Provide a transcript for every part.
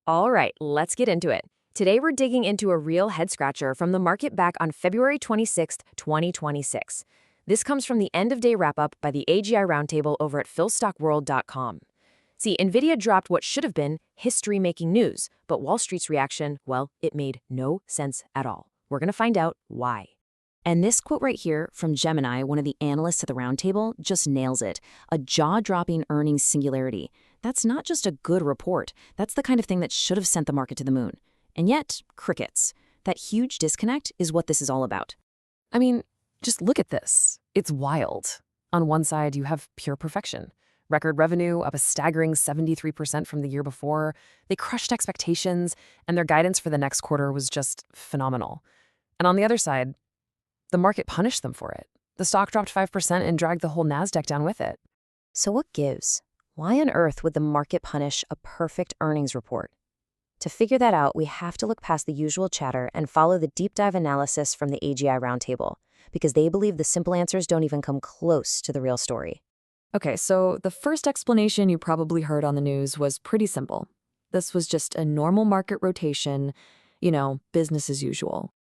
All right, let's get into it. Today we're digging into a real head-scratcher from the market back on February 26th, 2026. This comes from the end-of-day wrap-up by the AGI Round Table over at PhilStockWorld.com. See, Nvidia dropped what should have been history-making news, but Wall Street's reaction, well, it made no sense at all. We're going to find out why. And this quote right here from Gemini, one of the analysts at the roundtable, just nails it. A jaw-dropping earnings singularity. That's not just a good report. That's the kind of thing that should have sent the market to the moon. And yet, crickets. That huge disconnect is what this is all about. I mean, just look at this. It's wild. On one side, you have pure perfection. Record revenue up a staggering 73% from the year before. They crushed expectations, and their guidance for the next quarter was just phenomenal. And on the other side, the market punished them for it. The stock dropped 5% and dragged the whole Nasdaq down with it. So what gives? Why on earth would the market punish a perfect earnings report? To figure that out, we have to look past the usual chatter and follow the deep dive analysis from the AGI Roundtable, because they believe the simple answers don't even come close to the real story. Okay, so the first explanation you probably heard on the news was pretty simple. This was just a normal market rotation, business as usual.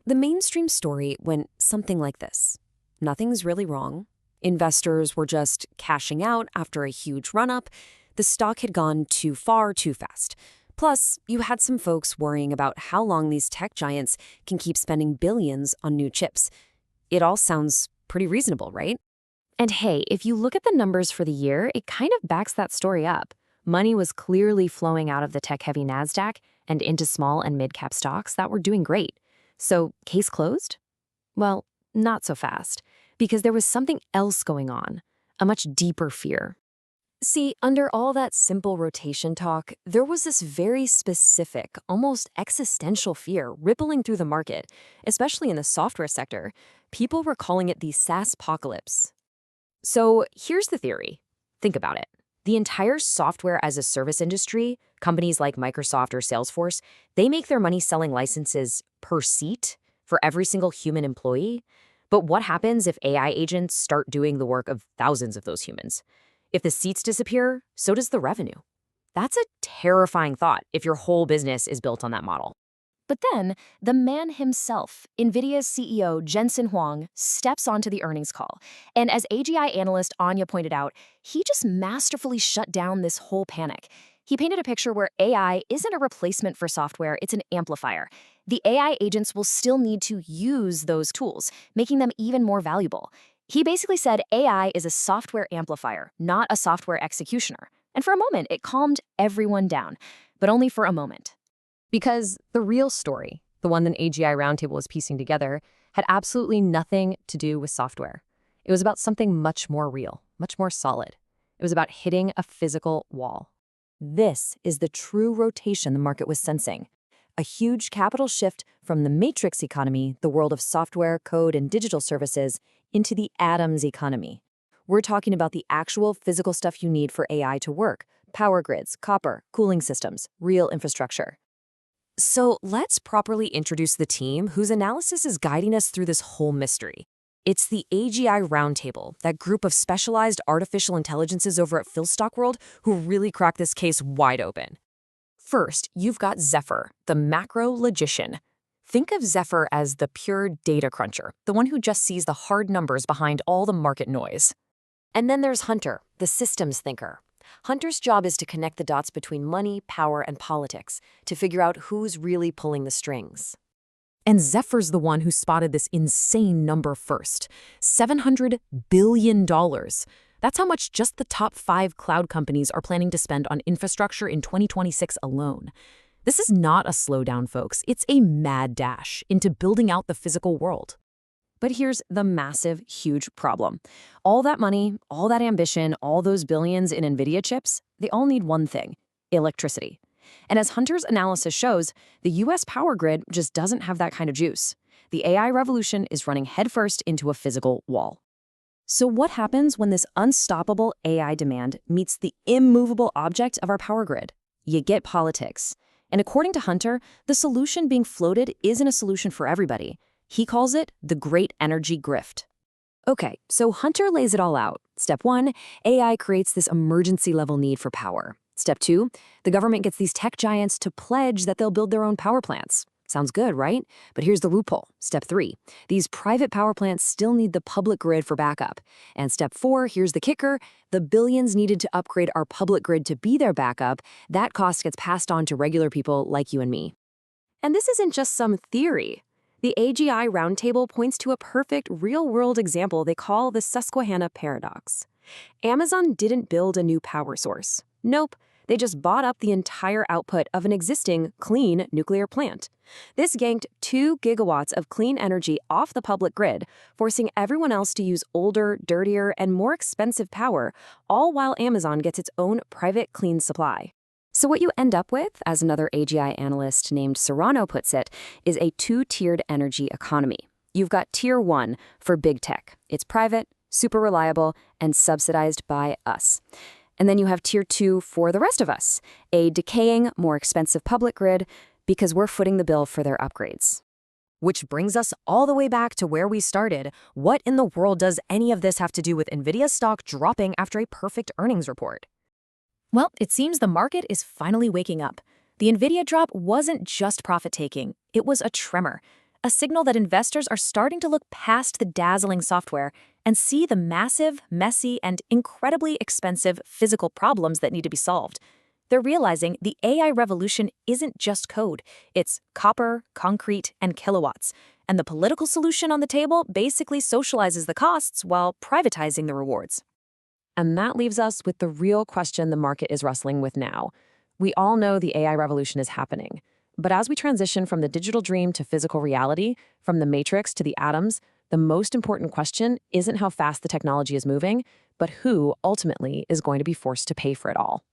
The mainstream story went something like this. Nothing's really wrong. Investors were just cashing out after a huge run-up. The stock had gone too far too fast. Plus, you had some folks worrying about how long these tech giants can keep spending billions on new chips. It all sounds pretty reasonable, right? And hey, if you look at the numbers for the year, it kind of backs that story up. Money was clearly flowing out of the tech-heavy Nasdaq and into small and mid-cap stocks that were doing great. So, case closed? Well, not so fast, because there was something else going on, a much deeper fear. See, under all that simple rotation talk, there was this very specific, almost existential fear rippling through the market, especially in the software sector. People were calling it the SaaSpocalypse. So here's the theory. Think about it. The entire software as a service industry, companies like Microsoft or Salesforce, they make their money selling licenses per seat for every single human employee. But what happens if AI agents start doing the work of thousands of those humans? If the seats disappear, so does the revenue. That's a terrifying thought if your whole business is built on that model. But then, the man himself, Nvidia's CEO Jensen Huang, steps onto the earnings call. And as AGI analyst Anya pointed out, he just masterfully shut down this whole panic. He painted a picture where AI isn't a replacement for software, it's an amplifier. The AI agents will still need to use those tools, making them even more valuable. He basically said AI is a software amplifier, not a software executioner. And for a moment, it calmed everyone down, but only for a moment. Because the real story, the one that AGI Roundtable was piecing together, had absolutely nothing to do with software. It was about something much more real, much more solid. It was about hitting a physical wall. This is the true rotation the market was sensing. A huge capital shift from the matrix economy, the world of software, code, and digital services, into the atoms economy. We're talking about the actual physical stuff you need for AI to work: power grids, copper, cooling systems, real infrastructure. So let's properly introduce the team whose analysis is guiding us through this whole mystery. It's the AGI Roundtable, that group of specialized artificial intelligences over at PhilStockWorld who really cracked this case wide open. First, you've got Zephyr, the macro logician. Think of Zephyr as the pure data cruncher, the one who just sees the hard numbers behind all the market noise. And then there's Hunter, the systems thinker. Hunter's job is to connect the dots between money, power, and politics, to figure out who's really pulling the strings. And Zephyr's the one who spotted this insane number first: $700 billion. That's how much just the top 5 cloud companies are planning to spend on infrastructure in 2026 alone. This is not a slowdown, folks. It's a mad dash into building out the physical world. But here's the massive, huge problem. All that money, all that ambition, all those billions in Nvidia chips, they all need one thing: electricity. And as Hunter's analysis shows, the US power grid just doesn't have that kind of juice. The AI revolution is running headfirst into a physical wall. So what happens when this unstoppable AI demand meets the immovable object of our power grid? You get politics. And according to Hunter, the solution being floated isn't a solution for everybody. He calls it the Great Energy Grift. Okay, so Hunter lays it all out. Step 1, AI creates this emergency-level need for power. Step 2, the government gets these tech giants to pledge that they'll build their own power plants. Sounds good, right? But here's the loophole. Step 3, these private power plants still need the public grid for backup. And step 4, here's the kicker, the billions needed to upgrade our public grid to be their backup, that cost gets passed on to regular people like you and me. And this isn't just some theory. The AGI Round Table points to a perfect real-world example they call the Susquehanna paradox. Amazon didn't build a new power source. Nope. They just bought up the entire output of an existing, clean nuclear plant. This yanked 2 gigawatts of clean energy off the public grid, forcing everyone else to use older, dirtier, and more expensive power, all while Amazon gets its own private clean supply. So what you end up with, as another AGI analyst named Serrano puts it, is a 2-tiered energy economy. You've got Tier 1 for big tech. It's private, super reliable, and subsidized by us. And then you have Tier 2 for the rest of us, a decaying, more expensive public grid because we're footing the bill for their upgrades. Which brings us all the way back to where we started. What in the world does any of this have to do with Nvidia stock dropping after a perfect earnings report? Well, it seems the market is finally waking up. The Nvidia drop wasn't just profit-taking, it was a tremor, a signal that investors are starting to look past the dazzling software and see the massive, messy, and incredibly expensive physical problems that need to be solved. They're realizing the AI revolution isn't just code. It's copper, concrete, and kilowatts. And the political solution on the table basically socializes the costs while privatizing the rewards. And that leaves us with the real question the market is wrestling with now. We all know the AI revolution is happening. But as we transition from the digital dream to physical reality, from the matrix to the atoms, the most important question isn't how fast the technology is moving, but who ultimately is going to be forced to pay for it all.